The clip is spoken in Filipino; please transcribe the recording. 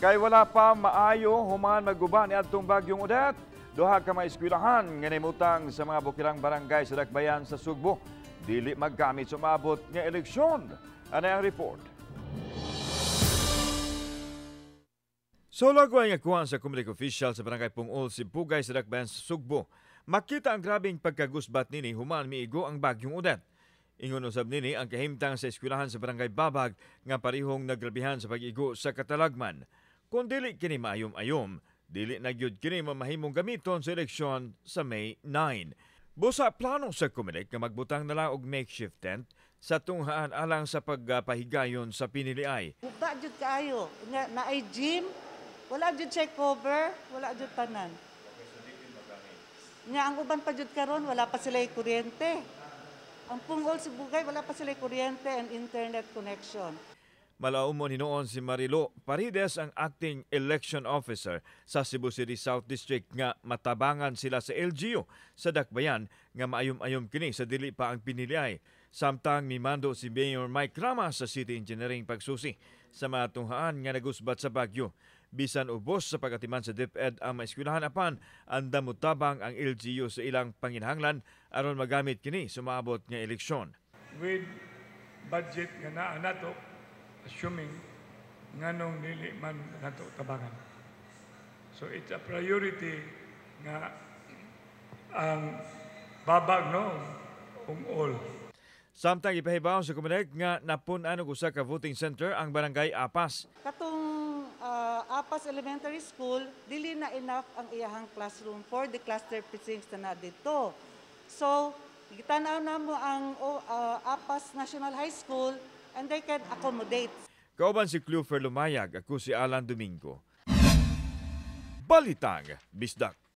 Kay wala pa maayo human maguba ni adtong bagyong Odette. Duha ka mga eskwelahan nga nimutang sa mga bukirang barangay sa Dakbayan sa Sugbo. Dili maggamit sa maabot nga eleksyon. Ano ang report? So lagway nga kuhan sa Comelec official sa barangay Pungol si Pugay sa Dakbayan sa Sugbo. Makita ang grabing pagkagusbat nini human miigo ang bagyong Odette. Ingon usab nini ang kahimtang sa eskwelahan sa barangay Babag nga parihong nagrabihan sa pag-igo sa katalagman. Kung dili kini maayom-ayom, dili na gyud kini mamahimong gamiton sa eleksyon sa May 9. Busa plano sa Comelec nga magbutang na lang og makeshift tent sa tunghaan alang sa pagpahigayon sa piniliay. Buka jud kaayo nga naay gym, wala jud check cover, wala jud tanan. Nga ang uban pa jud karon wala pa sila kuryente. Ang Pungol si Bugay wala pa sila kuryente and internet connection. Malaumon hinoon si Marilo Parides ang acting election officer sa Cebu City South District nga matabangan sila sa LGU sa Dakbayan nga maayom-ayom kini sa dili pa ang piniliay. Samtang mimando si Mayor Mike Rama sa City Engineering pagsusi sa mga tunghaan nga nagusbat sa bagyo. Bisan ubos sa pagatiman sa DepEd ang maeskwelahan apan anda mutabang ang LGU sa ilang panginahanglan aron magamit kini sa maabot nga eleksyon. With budget nga naa nato, assuming nganong dili man nato tabangan. So it's a priority nga ang babag no all. Samtang ipahibaw sa Comelec nga napun-an og usa ka voting center ang barangay Apas. Katong Apas Elementary School, dili na enough ang iyahang classroom for the cluster precincts na dito. So, gitanaw na mo ang Apas National High School and they can accommodate. Kauban si Clover Lumayag, ako si Alan Domingo. Balitang Bisdak.